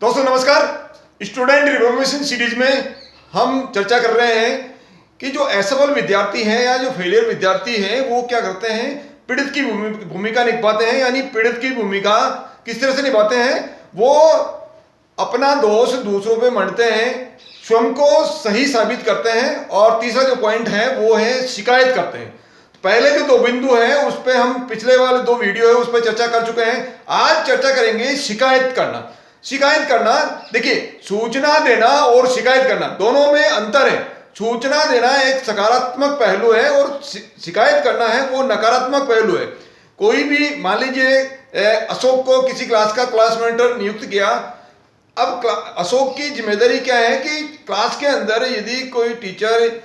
दोस्तों नमस्कार। Student reformation series में हम चर्चा कर रहे हैं कि जो असफल विद्यार्थी हैं या जो फेलियर विद्यार्थी हैं वो क्या करते हैं, पीड़ित की भूमिका निभाते हैं। यानी पीड़ित की भूमिका किस तरह से निभाते हैं, वो अपना दोष दूसरों पे मढ़ते हैं, स्वयं को सही साबित करते हैं, और तीसरा जो पॉइंट है वो है शिकायत करते हैं। पहले जो दो बिंदु है उस पर हम पिछले वाले दो वीडियो है उस पर चर्चा कर चुके हैं। आज चर्चा करेंगे शिकायत करना। शिकायत करना, देखिए, सूचना देना और शिकायत करना दोनों में अंतर है। सूचना देना एक सकारात्मक पहलू है और शिकायत करना है वो नकारात्मक पहलू है। कोई भी, मान लीजिए अशोक को किसी क्लास का क्लास मॉनिटर नियुक्त किया। अब अशोक की जिम्मेदारी क्या है कि क्लास के अंदर यदि कोई टीचर,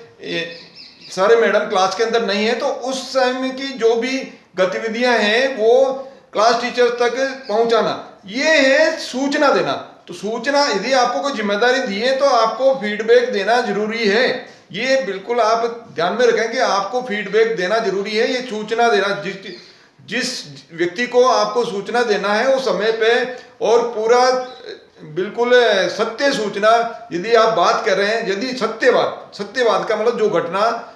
सर मैडम क्लास के अंदर नहीं है तो उस समय की जो भी गतिविधियां हैं वो क्लास टीचर तक पहुंचाना, ये है सूचना देना। तो सूचना, यदि आपको कोई जिम्मेदारी दी है तो आपको फीडबैक देना जरूरी है। ये बिल्कुल आप ध्यान में रखें कि आपको फीडबैक देना जरूरी है। ये सूचना देना, जिस व्यक्ति को आपको सूचना देना है वो समय पे और पूरा बिल्कुल सत्य सूचना, यदि आप बात कर रहे हैं, यदि सत्यवाद का मतलब जो घटना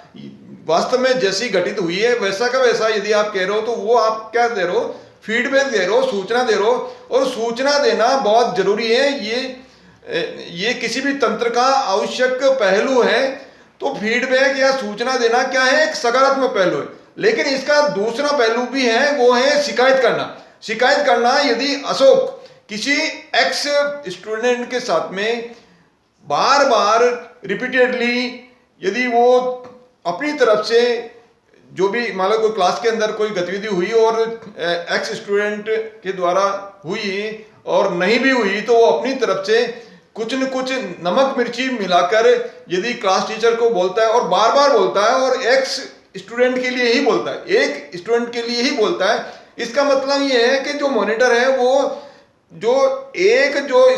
वास्तव में जैसी घटित हुई है वैसा का वैसा यदि आप कह रहे हो तो वो आप क्या दे रहे हो, फीडबैक दे रहे हो, सूचना दे रहे हो। और सूचना देना बहुत जरूरी है। ये किसी भी तंत्र का आवश्यक पहलू है। तो फीडबैक या सूचना देना क्या है, एक सकारात्मक पहलू है। लेकिन इसका दूसरा पहलू भी है, वो है शिकायत करना। शिकायत करना, यदि अशोक किसी एक्स स्टूडेंट के साथ में बार बार रिपीटेडली, यदि वो अपनी तरफ से जो भी, मान लो कोई क्लास के अंदर कोई गतिविधि हुई और एक्स स्टूडेंट के द्वारा हुई और नहीं भी हुई तो वो अपनी तरफ से कुछ न कुछ नमक मिर्ची मिलाकर यदि क्लास टीचर को बोलता है और बार बार बोलता है और एक्स स्टूडेंट के लिए ही बोलता है, एक स्टूडेंट के लिए ही बोलता है, इसका मतलब ये है कि जो मॉनिटर है वो जो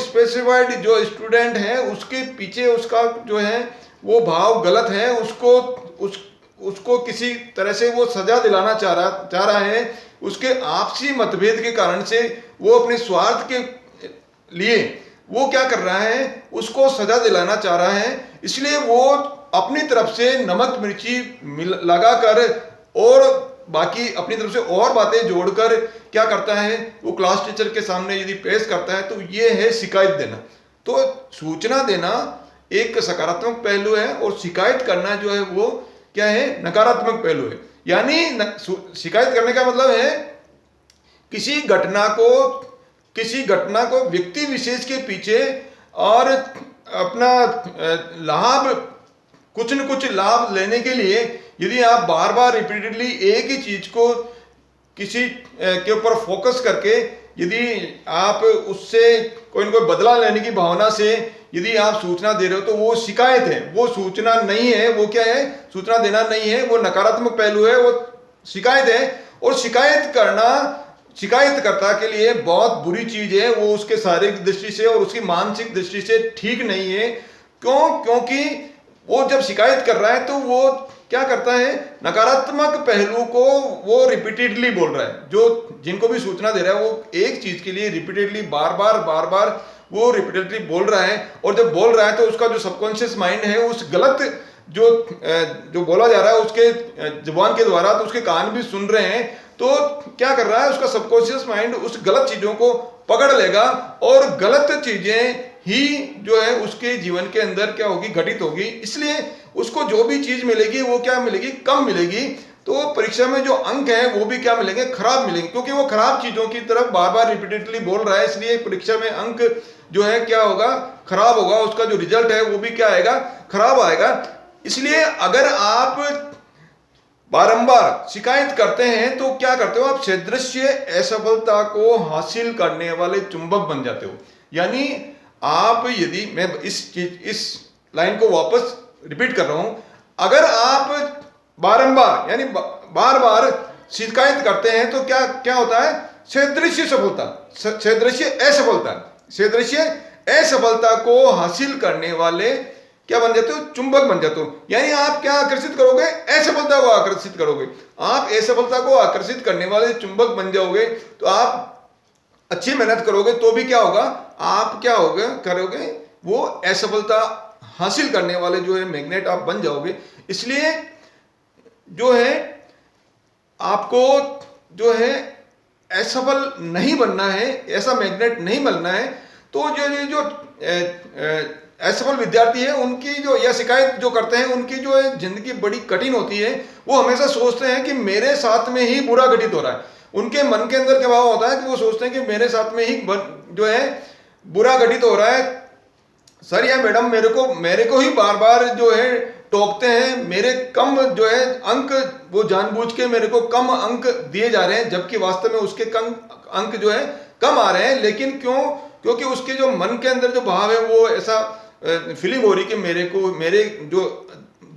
स्पेसिफाइड जो स्टूडेंट है उसके पीछे उसका जो है वो भाव गलत है, उसको किसी तरह से वो सजा दिलाना चाह रहा है। उसके आपसी मतभेद के कारण से वो अपने स्वार्थ के लिए वो क्या कर रहा है, उसको सजा दिलाना चाह रहा है। इसलिए वो अपनी तरफ से नमक मिर्ची लगाकर और बाकी अपनी तरफ से और बातें जोड़कर क्या करता है, वो क्लास टीचर के सामने यदि पेश करता है तो ये है शिकायत देना। तो सूचना देना एक सकारात्मक पहलू है और शिकायत करना जो है वो क्या है, नकारात्मक पहलू है। यानी शिकायत करने का मतलब है किसी घटना को व्यक्ति विशेष के पीछे और अपना कुछ न कुछ लाभ लेने के लिए यदि आप बार बार रिपीटेडली एक ही चीज को किसी के ऊपर फोकस करके यदि आप उससे कोई न कोई बदला लेने की भावना से यदि आप सूचना दे रहे हो तो वो शिकायत है, वो सूचना नहीं है। वो क्या है, सूचना देना नहीं है, वो नकारात्मक पहलू है, वो शिकायत है। और शिकायत करना शिकायतकर्ता के लिए बहुत बुरी चीज है। वो उसके शारीरिक दृष्टि से और उसकी मानसिक दृष्टि से ठीक नहीं है। क्योंकि वो जब शिकायत कर रहा है तो वो क्या करता है, नकारात्मक पहलू को वो रिपीटेडली बोल रहा है। जो जिनको भी सूचना दे रहा है वो एक चीज के लिए रिपीटेडली बार बार वो रिपीटेडली बोल रहा है। और जब बोल रहा है तो उसका जो सबकॉन्शियस माइंड है उस गलत जो बोला जा रहा है उसके जुबान के द्वारा, तो उसके कान भी सुन रहे हैं। तो क्या कर रहा है, उसका सबकॉन्शियस माइंड उस गलत चीजों को पकड़ लेगा और गलत चीजें ही जो है उसके जीवन के अंदर क्या होगी, घटित होगी। इसलिए उसको जो भी चीज मिलेगी वो क्या मिलेगी, कम मिलेगी। तो परीक्षा में जो अंक है वो भी क्या मिलेंगे, खराब मिलेंगे, क्योंकि वो खराब चीजों की तरफ बार बार रिपीटेडली बोल रहा है। इसलिए परीक्षा में अंक जो है क्या होगा, खराब होगा। उसका जो रिजल्ट है वो भी क्या आएगा, खराब आएगा। इसलिए अगर आप बारंबार शिकायत करते हैं तो क्या करते हो, आप सदृश्य असफलता को हासिल करने वाले चुंबक बन जाते हो। यानी आप, यदि मैं इस लाइन को वापस रिपीट कर रहा हूं, अगर आप बारंबार यानी बार बार शिकायत करते हैं तो क्या होता है, सदृश्य असफलता को हासिल करने वाले क्या बन जाते हो, चुंबक बन जाते हो। यानी आप क्या आकर्षित करोगे, असफलता को आकर्षित करोगे। आप असफलता को आकर्षित करने वाले चुंबक बन जाओगे। तो आप अच्छी मेहनत करोगे तो भी क्या होगा, आप क्या होगा करोगे, वो असफलता हासिल करने वाले जो है मैग्नेट आप बन जाओगे। इसलिए जो है आपको जो है असफल नहीं बनना है, ऐसा मैग्नेट नहीं बनना है। तो जो ये जो असफल विद्यार्थी है उनकी जो या शिकायत जो करते हैं उनकी जो है जिंदगी बड़ी कठिन होती है। वो हमेशा सोचते हैं कि मेरे साथ में ही बुरा घटित हो रहा है। उनके मन के अंदर क्या भाव होता है कि वो सोचते हैं कि मेरे साथ में ही जो है बुरा घटित हो रहा है। सर या मैडम मेरे को ही बार बार जो है टोकते हैं, मेरे कम जो है अंक, वो जानबूझ के मेरे को कम अंक दिए जा रहे हैं, जबकि वास्तव में उसके कम अंक जो है कम आ रहे हैं। लेकिन क्यों? क्योंकि उसके जो मन के अंदर जो भाव है वो ऐसा फीलिंग हो रही कि मेरे जो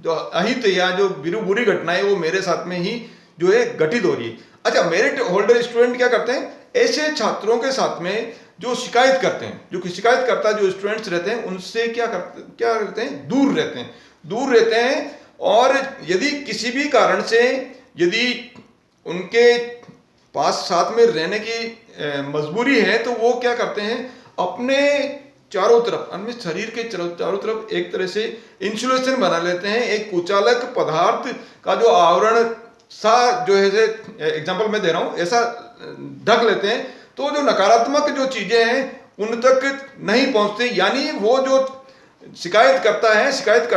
अहित या जो बुरी घटनाएं वो मेरे साथ में ही जो है घटित हो रही है। अच्छा, मेरिट होल्डर स्टूडेंट क्या करते हैं? ऐसे छात्रों के साथ में जो शिकायत करते हैं, जो शिकायत करता जो स्टूडेंट्स रहते हैं, उनसे क्या करते हैं? दूर रहते हैं। और यदि किसी भी कारण से यदि उनके पास साथ में रहने की मजबूरी है तो वो क्या करते हैं? अपने चारों तरफ, अपने शरीर के चारों तरफ एक तरह से इंसुलेशन बना लेते हैं, एक कुचालक पदार्थ का जो आवरण सा जो है, एग्जांपल मैं दे रहा हूं, ऐसा ढक लेते हैं। तो जो नकारात्मक जो चीजें हैं उन तक नहीं पहुंचते। यानी वो जो शिकायत करता है, शिकायत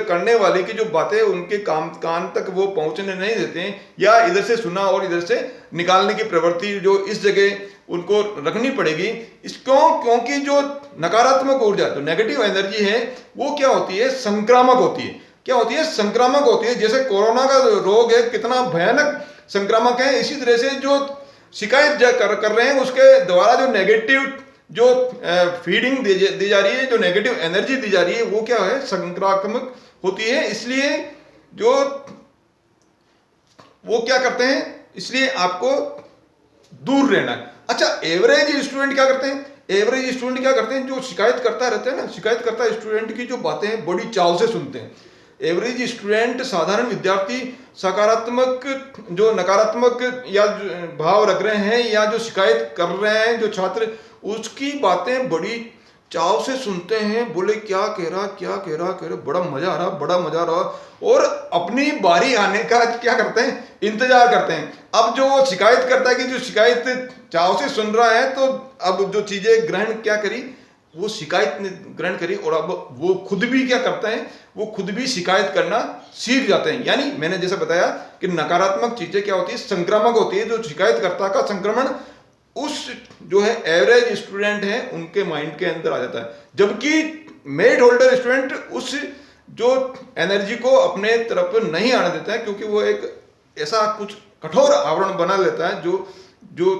करने वाले की जो बातें उनके कान तक वो पहुंचने नहीं देते हैं, या इधर से सुना और इधर से निकालने की प्रवृत्ति जो इस जगह उनको रखनी पड़ेगी। क्योंकि जो नकारात्मक ऊर्जा, जो नेगेटिव एनर्जी है, वो क्या होती है? संक्रामक होती है। क्या होती है? संक्रामक होती है। जैसे कोरोना का रोग है, कितना भयानक संक्रामक है, इसी तरह से जो शिकायत कर रहे हैं उसके द्वारा जो नेगेटिव जो फीडिंग दी जा रही है, जो नेगेटिव एनर्जी दी जा रही है, वो क्या है? संक्रामक होती है। इसलिए जो वो क्या करते हैं? इसलिए आपको दूर रहना है। अच्छा, एवरेज स्टूडेंट क्या करते हैं? एवरेज स्टूडेंट क्या करते हैं? जो शिकायत करता रहता है ना, शिकायत करता स्टूडेंट की जो बातें हैं बड़ी चाव से सुनते हैं। एवरेज स्टूडेंट, साधारण विद्यार्थी, सकारात्मक जो नकारात्मक या भाव रख रहे हैं या जो शिकायत कर रहे हैं जो छात्र, उसकी बातें बड़ी चाव से सुनते हैं। बोले क्या कह रहा, बड़ा मजा आ रहा। और अपनी बारी आने का क्या करते हैं? इंतजार करते हैं। अब जो शिकायत करता है कि जो शिकायत चाव से सुन रहा है, तो अब जो चीजें ग्रहण क्या करी, वो शिकायत ने ग्रहण करी, और अब वो खुद भी क्या करता है? वो खुद भी शिकायत करना सीख जाते हैं। यानी मैंने जैसे बताया कि नकारात्मक चीजें क्या होती है? संक्रामक होती है। जो शिकायतकर्ता का संक्रमण उस जो है एवरेज स्टूडेंट है उनके माइंड के अंदर आ जाता है, जबकि मेरिट होल्डर स्टूडेंट उस जो एनर्जी को अपने तरफ नहीं आने देता है, क्योंकि वो एक ऐसा कुछ कठोर आवरण बना लेता है जो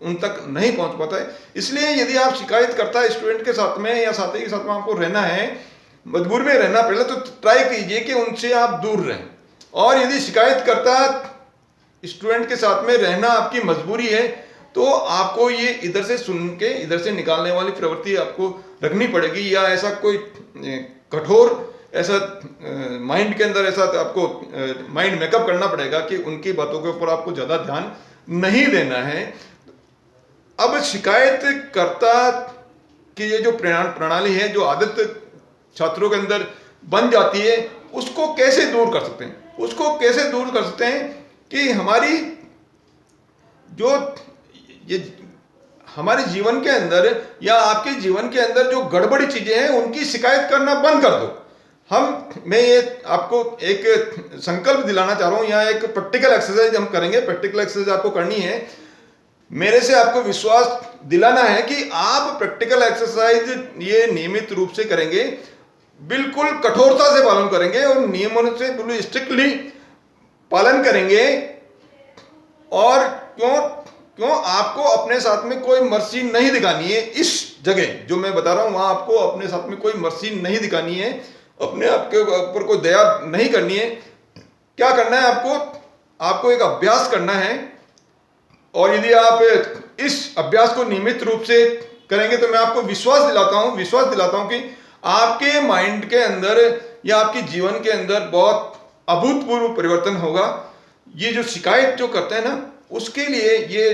उन तक नहीं पहुंच पाता है। इसलिए यदि आप शिकायत करता है स्टूडेंट के साथ में या साथी के साथ में आपको रहना है, मजबूर में रहना, पहले तो ट्राई कीजिए कि उनसे आप दूर रहें। और यदि शिकायत करता स्टूडेंट के साथ में रहना आपकी मजबूरी है, तो आपको ये इधर से सुन के इधर से निकालने वाली प्रवृत्ति आपको रखनी पड़ेगी, या ऐसा कोई कठोर ऐसा माइंड के अंदर ऐसा आपको माइंड मेकअप करना पड़ेगा कि उनकी बातों के ऊपर आपको ज्यादा ध्यान नहीं देना है। अब शिकायत करता की ये जो प्रणाली है, जो आदत छात्रों के अंदर बन जाती है, उसको कैसे दूर कर सकते हैं? उसको कैसे दूर कर सकते हैं कि हमारी जो ये हमारे जीवन के अंदर या आपके जीवन के अंदर जो गड़बड़ी चीजें हैं उनकी शिकायत करना बंद कर दो। मैं ये आपको एक संकल्प दिलाना चाह रहा हूं, या एक प्रैक्टिकल एक्सरसाइज हम करेंगे। प्रैक्टिकल एक्सरसाइज आपको करनी है, मेरे से आपको विश्वास दिलाना है कि आप प्रैक्टिकल एक्सरसाइज ये नियमित रूप से करेंगे, बिल्कुल कठोरता से पालन करेंगे और नियमों से बिल्कुल स्ट्रिक्टली पालन करेंगे। और क्यों आपको अपने साथ में कोई मर्सी नहीं दिखानी है। इस जगह जो मैं बता रहा हूं वहां आपको अपने साथ में कोई मर्सी नहीं दिखानी है, अपने आप के ऊपर कोई दया नहीं करनी है। क्या करना है? आपको एक अभ्यास करना है, और यदि आप इस अभ्यास को नियमित रूप से करेंगे तो मैं आपको विश्वास दिलाता हूं कि आपके माइंड के अंदर या आपके जीवन के अंदर बहुत अभूतपूर्व परिवर्तन होगा। ये जो शिकायत जो करते हैं ना, उसके लिए ये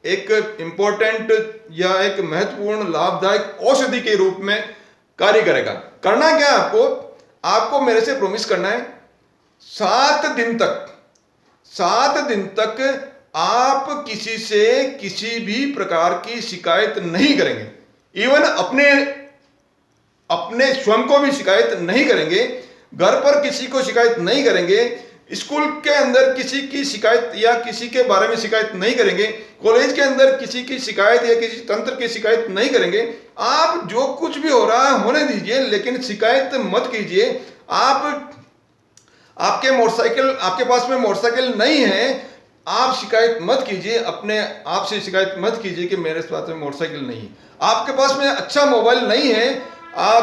एक इम्पोर्टेंट या एक महत्वपूर्ण लाभदायक औषधि के रूप में कार्य करेगा। करना क्या है आपको, आपको मेरे से प्रॉमिस करना है 7 दिन तक आप किसी से किसी भी प्रकार की शिकायत नहीं करेंगे। इवन अपने स्वयं को भी शिकायत नहीं करेंगे, घर पर किसी को शिकायत नहीं करेंगे, स्कूल के अंदर किसी की शिकायत या किसी के बारे में शिकायत नहीं करेंगे, कॉलेज के अंदर किसी की शिकायत या किसी तंत्र की शिकायत नहीं करेंगे। आप जो कुछ भी हो रहा है होने दीजिए, लेकिन शिकायत मत कीजिए। आपके पास में मोटरसाइकिल नहीं है, आप शिकायत मत कीजिए, अपने आप से शिकायत मत कीजिए कि मेरे पास में मोटरसाइकिल नहीं है। आपके पास में अच्छा मोबाइल नहीं है,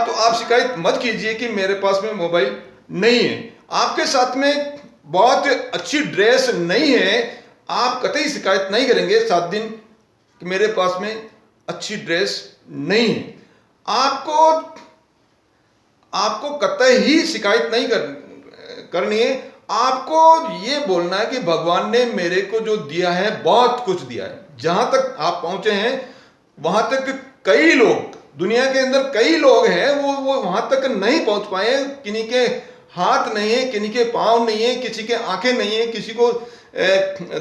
तो आप शिकायत मत कीजिए कि मेरे पास में मोबाइल नहीं है। आपके साथ में बहुत अच्छी ड्रेस नहीं है, आप कतई शिकायत नहीं करेंगे 7 दिन कि मेरे पास में अच्छी ड्रेस नहीं है। आपको कतई ही शिकायत नहीं करनी है। आपको ये बोलना है कि भगवान ने मेरे को जो दिया है बहुत कुछ दिया है। जहां तक आप पहुंचे हैं वहां तक कई लोग, दुनिया के अंदर कई लोग हैं वो वहां तक नहीं पहुंच पाए। किन्हीं के हाथ नहीं है, किन्हीं के पांव नहीं है, किसी के आंखें नहीं है, किसी को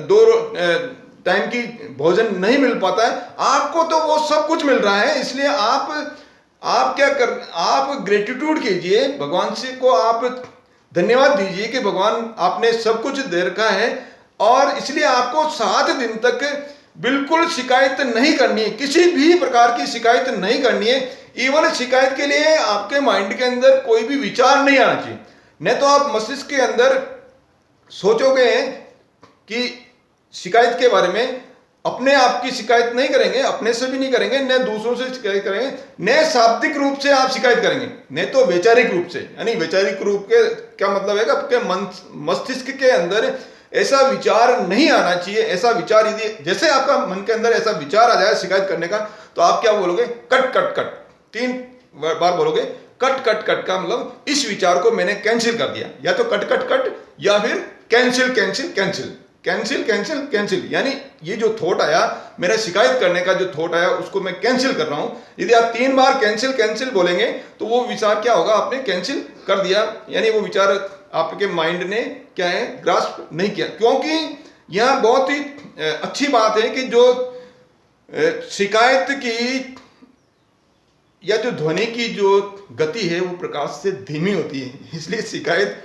2 टाइम की भोजन नहीं मिल पाता है। आपको तो वो सब कुछ मिल रहा है, इसलिए आप ग्रेटिट्यूड कीजिए, भगवान से को आप धन्यवाद दीजिए कि भगवान आपने सब कुछ दे रखा है। और इसलिए आपको 7 दिन तक बिल्कुल शिकायत नहीं करनी है, किसी भी प्रकार की शिकायत नहीं करनी है। इवन शिकायत के लिए आपके माइंड के अंदर कोई भी विचार नहीं आना चाहिए। नहीं तो आप मस्तिष्क के अंदर सोचोगे कि शिकायत के बारे में, अपने आप की शिकायत नहीं करेंगे, अपने से भी नहीं करेंगे, न दूसरों से शिकायत करेंगे, न शाब्दिक रूप से आप शिकायत करेंगे, नहीं तो वैचारिक रूप से। यानी वैचारिक रूप के क्या मतलब है कि आपके मस्तिष्क के अंदर ऐसा विचार नहीं आना चाहिए। ऐसा विचार यदि जैसे आपका मन के अंदर ऐसा विचार आ जाए शिकायत करने का, तो आप क्या बोलोगे, कट कट कट, 3 बार बोलोगे कट कट कट का मतलब इस विचार को मैंने कैंसिल कर दिया। या तो कट कट कट या फिर cancel cancel cancel cancel cancel cancel, यानी ये जो थॉट आया, मेरा शिकायत करने का जो थॉट आया उसको मैं कैंसिल कर रहा हूं। यदि आप 3 बार कैंसिल कैंसिल बोलेंगे तो वो विचार क्या होगा, आपने कैंसिल कर दिया, यानी वो विचार आपके माइंड ने क्या है, ग्रास्प नहीं किया। क्योंकि यह बहुत ही अच्छी बात है कि जो शिकायत की या जो ध्वनि की जो गति है वो प्रकाश से धीमी होती है, इसलिए शिकायत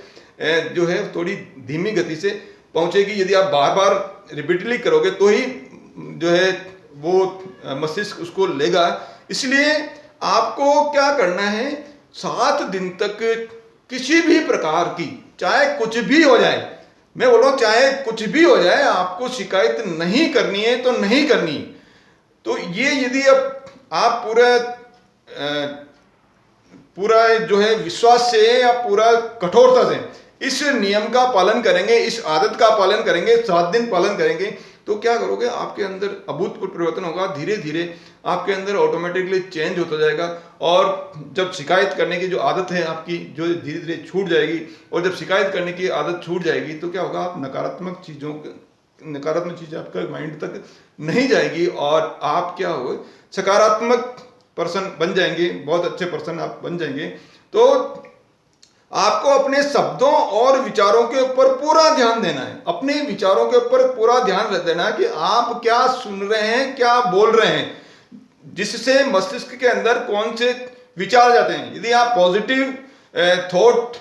जो है थोड़ी धीमी गति से पहुंचेगी। यदि आप बार बार रिपीटली करोगे तो ही जो है वो मस्तिष्क उसको लेगा। इसलिए आपको क्या करना है, 7 दिन तक किसी भी प्रकार की, चाहे कुछ भी हो जाए, मैं बोल रहा हूं चाहे कुछ भी हो जाए, आपको शिकायत नहीं करनी है तो नहीं करनी। तो ये यदि आप पूरा जो है विश्वास से या पूरा कठोरता से इस नियम का पालन करेंगे, इस आदत का पालन करेंगे, 7 दिन पालन करेंगे, तो क्या करोगे, आपके अंदर अभूतपूर्व परिवर्तन होगा। धीरे धीरे आपके अंदर ऑटोमेटिकली चेंज होता जाएगा। और जब शिकायत करने की जो आदत है आपकी, जो धीरे धीरे छूट जाएगी, और जब शिकायत करने की आदत छूट जाएगी तो क्या होगा, आप नकारात्मक चीज़ आपका माइंड तक नहीं जाएगी और आप क्या हो, सकारात्मक पर्सन बन जाएंगे, बहुत अच्छे पर्सन आप बन जाएंगे। तो आपको अपने शब्दों और विचारों के ऊपर पूरा ध्यान देना है, अपने विचारों के ऊपर पूरा ध्यान देना है कि आप क्या सुन रहे हैं, क्या बोल रहे हैं, जिससे मस्तिष्क के अंदर कौन से विचार जाते हैं। यदि आप पॉजिटिव थॉट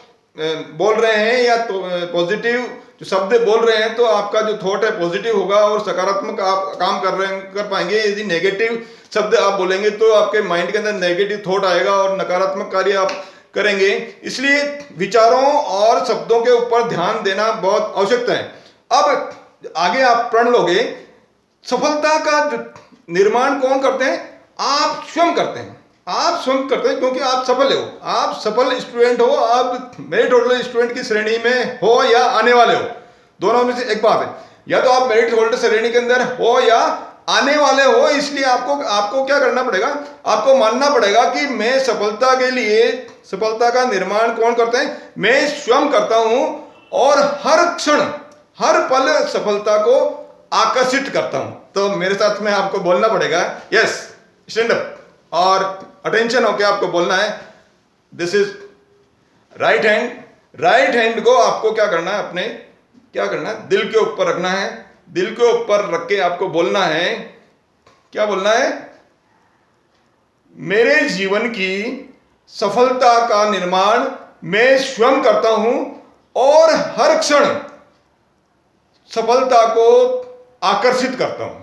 बोल रहे हैं या तो पॉजिटिव जो शब्द बोल रहे हैं, तो आपका जो थॉट है पॉजिटिव होगा और सकारात्मक आप काम कर पाएंगे। यदि नेगेटिव शब्द आप बोलेंगे तो आपके माइंड के अंदर नेगेटिव थॉट आएगा और नकारात्मक कार्य आप करेंगे। इसलिए विचारों और शब्दों के ऊपर ध्यान देना बहुत आवश्यकता है। अब आगे आप प्रण लोगे, सफलता का निर्माण कौन करते हैं, आप स्वयं करते हैं। आप स्वयं करते हैं क्योंकि आप सफल हो, आप सफल स्टूडेंट हो, आप मेरिट होल्डर स्टूडेंट की श्रेणी में हो या आने वाले हो, दोनों में से एक बात है। या तो आप मेरिट होल्डर श्रेणी के अंदर हो या आने वाले हो। इसलिए आपको क्या करना पड़ेगा, आपको मानना पड़ेगा कि मैं सफलता के लिए, सफलता का निर्माण कौन करते हैं, मैं स्वयं करता हूं और हर क्षण हर पल सफलता को आकर्षित करता हूं, तो मेरे साथ में आपको बोलना पड़ेगा, यस स्टैंड अप और अटेंशन होके आपको बोलना है, this is right hand. Right hand को आपको क्या करना है, अपने क्या करना है, दिल के ऊपर रखना है। दिल के ऊपर रख के आपको बोलना है, क्या बोलना है, मेरे जीवन की सफलता का निर्माण मैं स्वयं करता हूं और हर क्षण सफलता को आकर्षित करता हूं।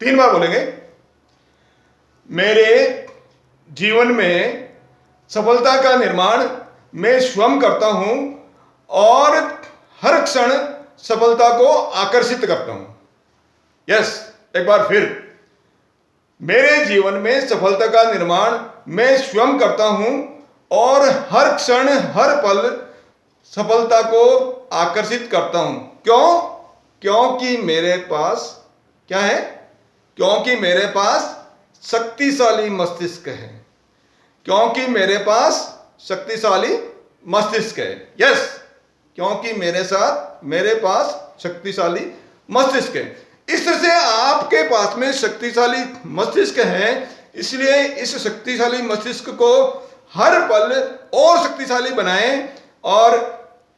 3 बार बोलेंगे, मेरे जीवन में सफलता का निर्माण मैं स्वयं करता हूं और हर क्षण सफलता को आकर्षित करता हूं। यस, एक बार फिर, मेरे जीवन में सफलता का निर्माण मैं स्वयं करता हूं और हर क्षण हर पल सफलता को आकर्षित करता हूं। क्यों? क्योंकि मेरे पास क्या है, क्योंकि मेरे पास शक्तिशाली मस्तिष्क है। क्योंकि मेरे पास शक्तिशाली मस्तिष्क है। यस, क्योंकि मेरे पास शक्तिशाली मस्तिष्क है। इस तरह से आपके पास में शक्तिशाली मस्तिष्क है, इसलिए इस शक्तिशाली मस्तिष्क को हर पल और शक्तिशाली बनाएं और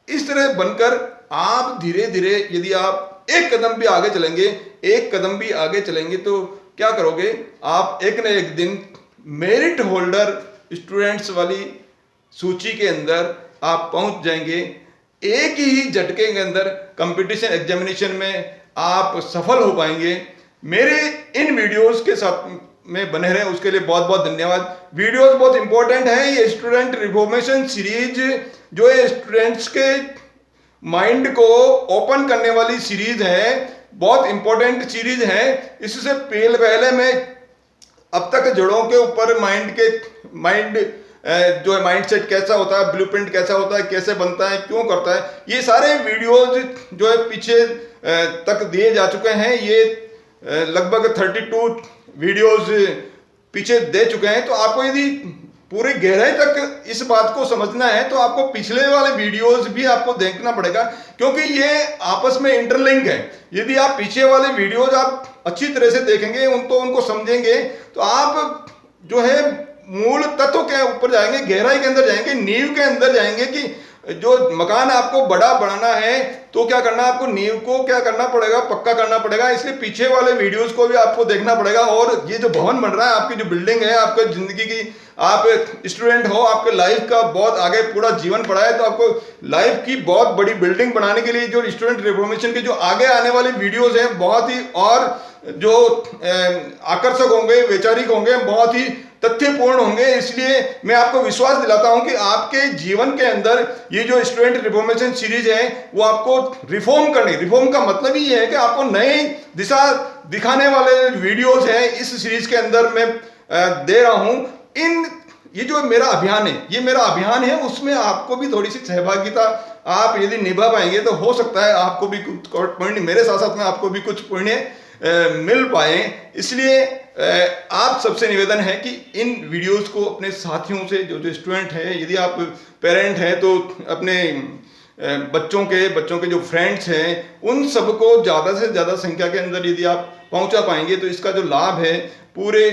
इस तरह बनकर आप धीरे धीरे, यदि आप एक कदम भी आगे चलेंगे, एक कदम भी आगे चलेंगे तो क्या करोगे, आप एक न एक दिन मेरिट होल्डर स्टूडेंट्स वाली सूची के अंदर आप पहुंच जाएंगे। एक ही झटके के अंदर कंपटीशन एग्जामिनेशन में आप सफल हो पाएंगे। मेरे इन वीडियोस के साथ में बने रहे, उसके लिए बहुत बहुत धन्यवाद। वीडियोस बहुत इंपॉर्टेंट है। ये स्टूडेंट रिफॉर्मेशन सीरीज जो है स्टूडेंट्स के माइंड को ओपन करने वाली सीरीज है, बहुत इंपॉर्टेंट सीरीज है। इससे पहले मैं अब तक जड़ों के ऊपर माइंड जो है माइंडसेट कैसा होता है, ब्लूप्रिंट कैसा होता है, कैसे बनता है, क्यों करता है, ये सारे वीडियोज जो है पीछे तक दिए जा चुके हैं। ये लगभग 32 वीडियोज पीछे दे चुके हैं। तो आपको यदि पूरी गहराई तक इस बात को समझना है तो आपको पिछले वाले वीडियोस भी आपको देखना पड़ेगा, क्योंकि ये आपस में इंटरलिंक है। यदि आप पीछे वाले वीडियोज आप अच्छी तरह से देखेंगे, उनको समझेंगे, तो आप जो है मूल तत्व के ऊपर जाएंगे, गहराई के अंदर जाएंगे, नींव के अंदर जाएंगे कि जो मकान आपको बड़ा बनाना है तो क्या करना है, आपको नींव को क्या करना पड़ेगा, पक्का करना पड़ेगा। इसलिए पीछे वाले वीडियोस को भी आपको देखना पड़ेगा। और ये जो भवन बन रहा है, आपकी जो बिल्डिंग है, आपके जिंदगी की, आप स्टूडेंट हो, आपके लाइफ का बहुत आगे पूरा जीवन पड़ा है, तो आपको लाइफ की बहुत बड़ी बिल्डिंग बनाने के लिए जो स्टूडेंट रिफॉर्मेशन के जो आगे आने वाली वीडियोज हैं बहुत ही और जो आकर्षक होंगे, वैचारिक होंगे, बहुत ही तथ्यपूर्ण होंगे। इसलिए मैं आपको विश्वास दिलाता हूं कि आपके जीवन के अंदर ये जो स्टूडेंट रिफॉर्मेशन सीरीज है वो आपको रिफॉर्म का मतलब ही है कि आपको नई दिशा दिखाने वाले वीडियोस हैं इस सीरीज के अंदर मैं दे रहा हूं। ये जो मेरा अभियान है उसमें आपको भी थोड़ी सी सहभागिता आप यदि निभा पाएंगे तो हो सकता है आपको भी कुछ पुण्य, मेरे साथ साथ में आपको भी कुछ पुण्य मिल पाए। इसलिए आप सबसे निवेदन है कि इन वीडियोस को अपने साथियों से, जो स्टूडेंट है, यदि आप पेरेंट हैं तो अपने बच्चों के जो फ्रेंड्स हैं उन सबको ज़्यादा से ज़्यादा संख्या के अंदर यदि आप पहुंचा पाएंगे तो इसका जो लाभ है पूरे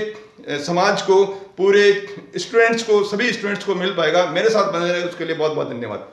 समाज को, पूरे स्टूडेंट्स को, सभी स्टूडेंट्स को मिल पाएगा। मेरे साथ बने रहे उसके लिए बहुत बहुत धन्यवाद।